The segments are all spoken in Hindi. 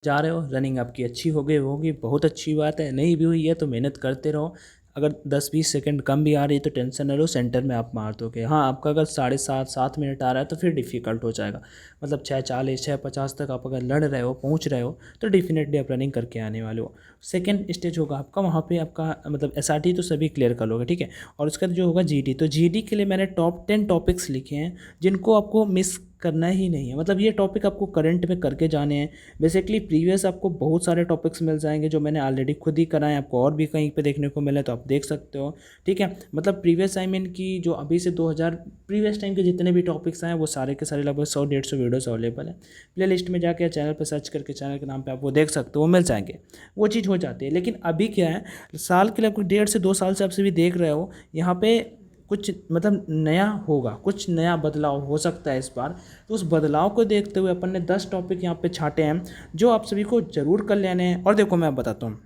जा रहे हो, रनिंग आपकी अच्छी हो गई होगी, बहुत अच्छी बात है। नहीं भी हुई है तो मेहनत करते रहो। अगर 10-20 सेकंड कम भी आ रही है तो टेंशन न लो, सेंटर में आप मार दोगे। हाँ, आपका अगर 7.5-7 मिनट आ रहा है तो फिर डिफ़िकल्ट हो जाएगा। मतलब 6:40 6:50 तक आप अगर लड़ रहे हो, पहुंच रहे हो, तो डेफिनेटली आप रनिंग करके आने वाले हो। सेकंड स्टेज होगा आपका, वहाँ पे आपका मतलब एसआरटी तो सभी क्लियर कर लोगे, ठीक है। और उसका जो होगा जीडी, तो जीडी के लिए मैंने टॉप 10 टॉपिक्स लिखे हैं जिनको आपको मिस करना ही नहीं है। मतलब ये टॉपिक आपको करंट में करके जाने हैं। बेसिकली प्रीवियस आपको बहुत सारे टॉपिक्स मिल जाएंगे जो मैंने ऑलरेडी खुद ही कराए, आपको और भी कहीं पे देखने को मिले तो आप देख सकते हो, ठीक है। मतलब प्रीवियस आई मीन की जो अभी से 2000 प्रीवियस टाइम के जितने भी टॉपिक्स आए वो सारे के सारे लगभग 100-150 वीडियोस अवेलेबल है। प्ले लिस्ट में जाके चैनल पर सर्च करके चैनल के नाम पर आप वो देख सकते हो, वो मिल जाएंगे, वो चीज़ हो जाती है। लेकिन अभी क्या है, साल के लिए आपको 1.5 से 2 साल से आप सभी देख रहे हो, यहाँ पे कुछ मतलब नया होगा, कुछ नया बदलाव हो सकता है इस बार। तो उस बदलाव को देखते हुए अपन ने 10 टॉपिक यहाँ पे छांटे हैं जो आप सभी को जरूर कर लेने हैं। और देखो मैं बताता हूँ,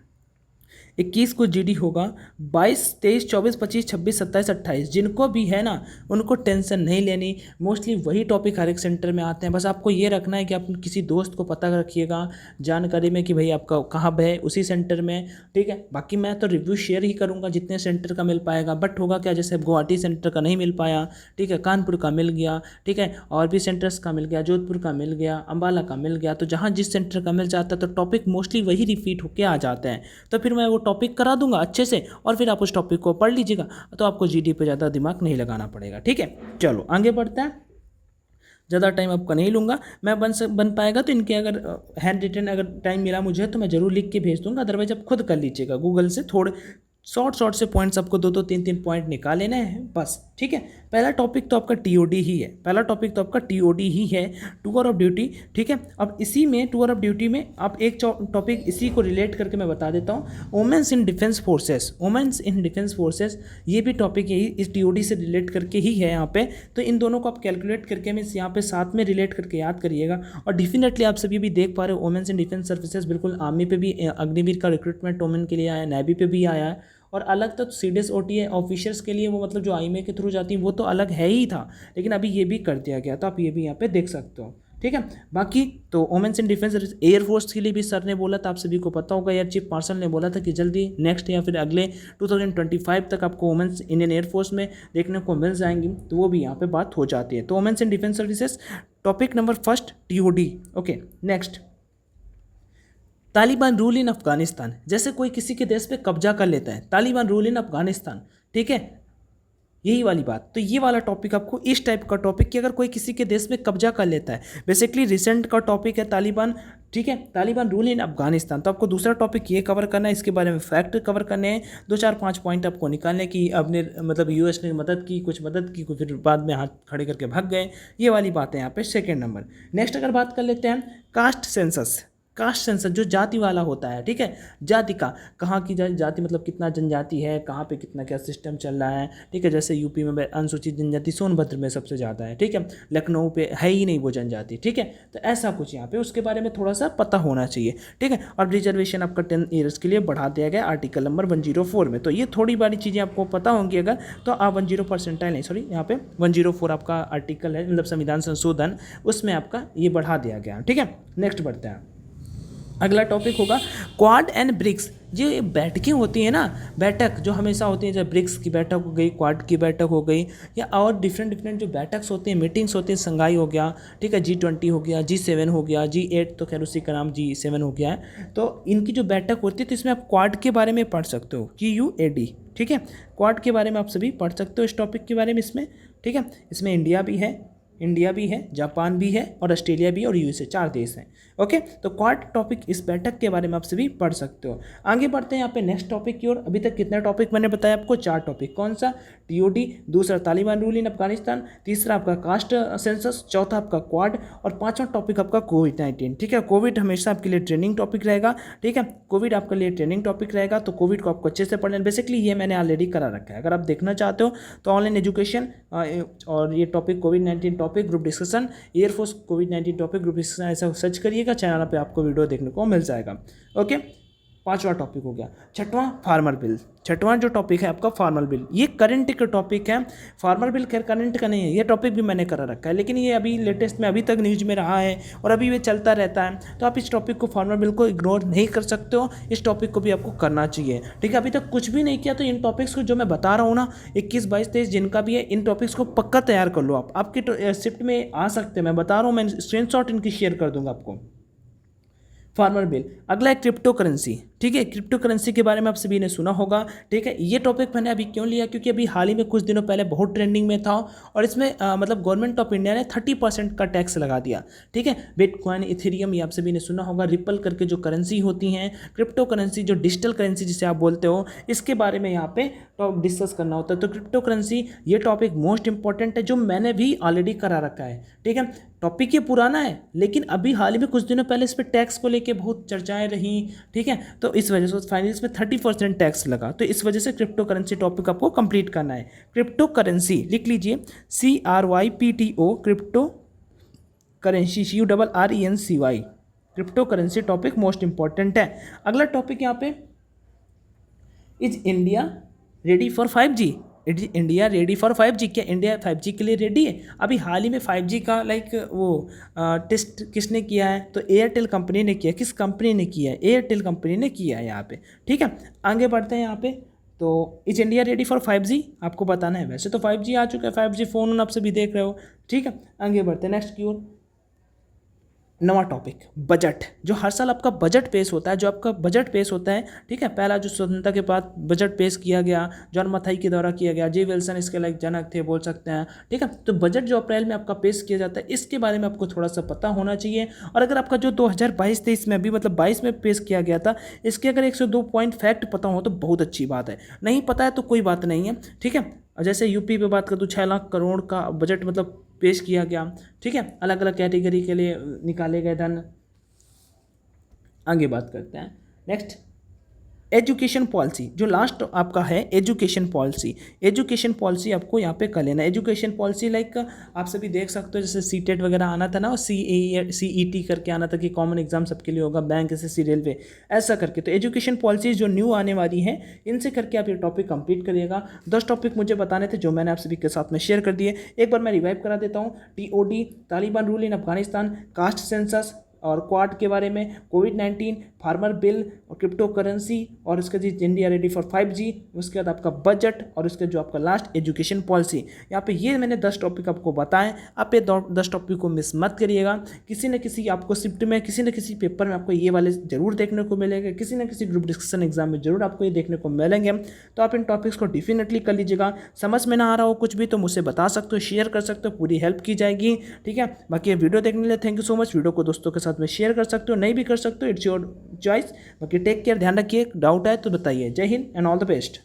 21 को जीडी होगा, 22 23 24 25 26 27 28 जिनको भी है ना उनको टेंशन नहीं लेनी। मोस्टली वही टॉपिक हर एक सेंटर में आते हैं। बस आपको ये रखना है कि आप किसी दोस्त को पता रखिएगा जानकारी में कि भाई आपका कहाँ है उसी सेंटर में, ठीक है। बाकी मैं तो रिव्यू शेयर ही करूँगा जितने सेंटर का मिल पाएगा। बट होगा क्या, जैसे गुवाहाटी सेंटर का नहीं मिल पाया, ठीक है, कानपुर का मिल गया, ठीक है, और भी सेंटर्स का मिल गया, जोधपुर का मिल गया, अम्बाला का मिल गया, तो जहाँ जिस सेंटर का मिल जाता है तो टॉपिक मोस्टली वही रिपीट होके आ जाते हैं। तो फिर मैं वो टॉपिक करा दूंगा अच्छे से और फिर आप उस टॉपिक को पढ़ लीजिएगा, तो आपको जीडी पे ज़्यादा दिमाग नहीं लगाना पड़ेगा, ठीक है। चलो आगे बढ़ते हैं, ज़्यादा टाइम आपका नहीं लूँगा। मैं बन पाएगा तो इनके अगर हैंड रिटन अगर टाइम मिला मुझे तो मैं ज़रूर लिख के भेज दूँगा, अदरवाइज आप खुद कर लीजिएगा गूगल से। थोड़े शॉर्ट से पॉइंट्स आपको 2-2 3-3 पॉइंट निकाल लेने हैं बस, ठीक है। पहला टॉपिक तो आपका टीओडी ही है, पहला टॉपिक तो आपका टीओडी ही है, टूर ऑफ ड्यूटी, ठीक है। अब इसी में टूर ऑफ ड्यूटी में आप एक टॉपिक इसी को रिलेट करके मैं बता देता हूँ, women's in defence forces, women's in defence forces, ये भी टॉपिक यही इस टीओडी से रिलेट करके ही है यहाँ पे। तो इन दोनों को आप कैलकुलेट करके मीन्स यहाँ पे साथ में रिलेट करके याद करिएगा। और डेफिनेटली आप सभी भी देख पा रहे हो वुमेन्स इन डिफेंस सर्विसेज, बिल्कुल आर्मी पे भी अग्निवीर का रिक्रूटमेंट वुमेन के लिए आया है, नेवी पे भी आया है, और अलग तो सीडीएस ओटीए ऑफिसर्स के लिए वो मतलब जो आईएमए के थ्रू जाती है वो तो अलग है ही था, लेकिन अभी ये भी कर दिया गया, तो आप ये भी यहाँ पे देख सकते हो, ठीक है। बाकी तो वुमेन्स इन डिफेंस एयरफोर्स के लिए भी सर ने बोला था, आप सभी को पता होगा, एयर चीफ मार्शल ने बोला था कि जल्दी नेक्स्ट या फिर अगले 2025 तक आपको वुमेन्स इंडियन एयरफोर्स में देखने को मिल जाएंगी, तो वो भी यहाँ पे बात हो जाती है। तो women's in defence services topic number first TOD, okay. Next, Taliban rule in Afghanistan, जैसे कोई किसी के देश पे कब्जा कर लेता है, तालिबान रूल इन अफगानिस्तान, ठीक है, यही वाली बात। तो ये वाला टॉपिक आपको इस टाइप का टॉपिक कि अगर कोई किसी के देश में कब्जा कर लेता है, बेसिकली रिसेंट का टॉपिक है तालिबान, ठीक है, तालिबान रूल इन अफगानिस्तान। तो आपको दूसरा टॉपिक ये कवर करना है, इसके बारे में फैक्ट कवर करने हैं, 2-4-5 पॉइंट आपको निकालने की, अपने मतलब यूएस ने मदद की, कुछ मदद की, कुछ फिर बाद में हाथ खड़े करके भाग गए, ये वाली बात है यहाँ पे सेकेंड नंबर। नेक्स्ट अगर बात कर लेते हैं कास्ट सेंसस, कास्ट सेंसस जो जाति वाला होता है, ठीक है, जाति का, कहाँ की जाति मतलब कितना जनजाति है, कहाँ पे कितना क्या सिस्टम चल रहा है, ठीक है। जैसे यूपी में अनुसूचित जनजाति सोनभद्र में सबसे ज़्यादा है, ठीक है, लखनऊ पे है ही नहीं वो जनजाति, ठीक है। तो ऐसा कुछ यहाँ पे उसके बारे में थोड़ा सा पता होना चाहिए, ठीक है। और रिजर्वेशन आपका 10 ईयर्स के लिए बढ़ा दिया गया आर्टिकल नंबर 104 में। तो ये थोड़ी बड़ी चीज़ें आपको पता होंगी अगर, तो आप 10% नहीं सॉरी यहाँ पे 104 आपका आर्टिकल है, मतलब संविधान संशोधन, उसमें आपका ये बढ़ा दिया गया, ठीक है। नेक्स्ट बढ़ते हैं, अगला टॉपिक होगा क्वाड एंड ब्रिक्स। जो ये बैठकें होती हैं ना, बैठक जो हमेशा होती है, जैसे ब्रिक्स की बैठक हो गई, क्वाड की बैठक हो गई, या और डिफरेंट जो बैठक्स होती हैं, मीटिंग्स होती हैं, संघाई हो गया, ठीक है, G20 हो गया, G7 हो गया, G8 तो खैर उसी का नाम G7 हो गया है। तो इनकी जो बैठक होती है तो इसमें आप क्वाड के बारे में पढ़ सकते हो, QUAD, ठीक है, क्वाड के बारे में आप सभी पढ़ सकते हो इस टॉपिक के बारे में इसमें, ठीक है। इसमें इंडिया भी है, जापान भी है, और ऑस्ट्रेलिया भी, और यूएसए, 4 देश हैं, ओके। तो क्वाड टॉपिक इस बैठक के बारे में आप सभी पढ़ सकते हो। आगे बढ़ते हैं यहाँ पे नेक्स्ट टॉपिक की ओर। अभी तक कितने टॉपिक मैंने बताया आपको, 4 टॉपिक, कौन सा, टीओडी, दूसरा तालिबान रूल इन अफगानिस्तान, तीसरा आपका कास्ट सेंसस, चौथा आपका क्वाड, और 5वां टॉपिक आपका कोविड-19, ठीक है। कोविड हमेशा आपके लिए ट्रेनिंग टॉपिक रहेगा, ठीक है, कोविड आपके लिए ट्रेनिंग टॉपिक रहेगा, तो कोविड को आपको अच्छे से पढ़ना है। बेसिकली ये मैंने ऑलरेडी करा रखा है, अगर आप देखना चाहते हो तो ऑनलाइन एजुकेशन और ये टॉपिक कोविड-19 टॉपिक ग्रुप डिस्कशन, एयरफोर्स कोविड-19 टॉपिक ग्रुप डिस्कशन, ऐसा सर्च करिएगा, चैनल पे आपको वीडियो देखने को मिल जाएगा, ओके। 5वां टॉपिक हो गया। छठवां फार्मर बिल, छठवां जो टॉपिक है आपका फार्मर बिल, ये करंट का टॉपिक है। फार्मर बिल खैर करंट का नहीं है, ये टॉपिक भी मैंने करा रखा है, लेकिन ये अभी लेटेस्ट में अभी तक न्यूज में रहा है और अभी ये चलता रहता है, तो आप इस टॉपिक को फार्मर बिल को इग्नोर नहीं कर सकते हो, इस टॉपिक को भी आपको करना चाहिए। ठीक है, अभी तक कुछ भी नहीं किया तो इन टॉपिक्स को जो मैं बता रहा हूँ ना 21, 22, 23 जिनका भी है, इन टॉपिक्स को पक्का तैयार कर लो। आप आपकी शिफ्ट में आ सकते हैं, मैं बता रहा हूँ, मैं स्क्रीनशॉट इनकी शेयर कर दूंगा आपको। Farmer bill. अगला है क्रिप्टो करेंसी। ठीक है, क्रिप्टो करेंसी के बारे में आप सभी ने सुना होगा। ठीक है, ये टॉपिक मैंने अभी क्यों लिया, क्योंकि अभी हाल ही में कुछ दिनों पहले बहुत ट्रेंडिंग में था और इसमें मतलब गवर्नमेंट ऑफ इंडिया ने 30% का टैक्स लगा दिया। ठीक है, बिटकॉइन, इथेरियम, ये आप सभी ने सुना होगा। रिपल करके जो करेंसी होती हैं, क्रिप्टो करेंसी जो डिजिटल करेंसी जिसे आप बोलते हो, इसके बारे में यहाँ पे डिस्कस करना होता है। तो क्रिप्टो करेंसी ये टॉपिक मोस्ट इंपॉर्टेंट है, जो मैंने भी ऑलरेडी करा रखा है। ठीक है, टॉपिक ये पुराना है, लेकिन अभी हाल ही में कुछ दिनों पहले इस पर टैक्स को लेके बहुत चर्चाएं रहीं। ठीक है, तो इस वजह से फाइनली इसमें 30% टैक्स लगा, तो इस वजह से क्रिप्टो करेंसी टॉपिक आपको कंप्लीट करना है। क्रिप्टो करेंसी लिख लीजिए, CRYPTO, crypto currency, CURRENCY, crypto currency topic most important है। अगला टॉपिक यहाँ पे, is India ready for 5G? India ready for 5G? क्या इंडिया 5G के लिए रेडी है? अभी हाल ही में 5G का वो टेस्ट किसने किया है? तो एयरटेल कंपनी ने किया। किस कंपनी ने किया है? एयरटेल कंपनी ने किया है यहाँ पे। ठीक है, आगे बढ़ते हैं यहाँ पे। तो is India ready for 5G आपको बताना है। वैसे तो 5G आ चुका है, 5G फ़ोन आप सभी देख रहे हो। ठीक है, आगे बढ़ते हैं नेक्स्ट की ओर। नवा टॉपिक, बजट। जो हर साल आपका बजट पेश होता है, जो आपका बजट पेश होता है, ठीक है, पहला जो स्वतंत्रता के बाद बजट पेश किया गया, जॉन मथाई के द्वारा किया गया, जे विल्सन इसके लाइक जनक थे बोल सकते हैं। ठीक है, तो बजट जो अप्रैल में आपका पेश किया जाता है, इसके बारे में आपको थोड़ा सा पता होना चाहिए। और अगर आपका जो 2022-23 में भी मतलब 22 में पेश किया गया था, इसके अगर 102 पॉइंट फैक्ट पता हो तो बहुत अच्छी बात है। नहीं पता है तो कोई बात नहीं है। ठीक है, जैसे यूपी पे बात कर तो 6 लाख करोड़ का बजट मतलब पेश किया गया। ठीक है, अलग अलग कैटेगरी के लिए निकाले गए धन। आगे बात करते हैं नेक्स्ट, एजुकेशन पॉलिसी। जो लास्ट आपका है एजुकेशन पॉलिसी। एजुकेशन पॉलिसी आपको यहाँ पे कर लेना। एजुकेशन पॉलिसी लाइक आप सभी देख सकते हो, जैसे सीटेट वगैरह आना था ना, और CET करके आना था कि कॉमन एग्जाम सबके लिए होगा, बैंक, SSC, रेलवे, ऐसा करके। तो एजुकेशन पॉलिसी जो न्यू आने वाली है, इनसे करके आप ये टॉपिक कंप्लीट करिएगा। 10 टॉपिक मुझे बताने थे जो मैंने आप सभी के साथ में शेयर कर दिए। एक बार मैं रिवाइव करा देता हूँ। TOD, Taliban rule in Afghanistan, caste census और क्वाड के बारे में, कोविड-19, फार्मर बिल और क्रिप्टो करेंसी, और इसका जी इंडिया रेडी फॉर 5G, उसके बाद आपका बजट, और उसके जो आपका लास्ट एजुकेशन पॉलिसी। यहाँ पे ये मैंने 10 टॉपिक आपको बताएं। आप ये 10 टॉपिक को मिस मत करिएगा। किसी न किसी आपको शिफ्ट में, किसी न किसी पेपर में आपको ये वाले जरूर देखने को मिलेंगे, किसी न किसी ग्रुप डिस्कशन एग्जाम में जरूर आपको ये देखने को मिलेंगे। तो आप इन टॉपिक्स को डेफिनेटली कर लीजिएगा। समझ में ना आ रहा हो कुछ भी तो मुझसे बता सकते हो, शेयर कर सकते हो, पूरी हेल्प की जाएगी। ठीक है, बाकी ये वीडियो देखने के लिए thank you so much. Video को दोस्तों के साथ में शेयर कर सकते हो, नहीं भी कर सकते हो, इट्स योर चॉइस। बाकी टेक केयर, ध्यान रखिए। डाउट है तो बताइए। जय Hind and all the best.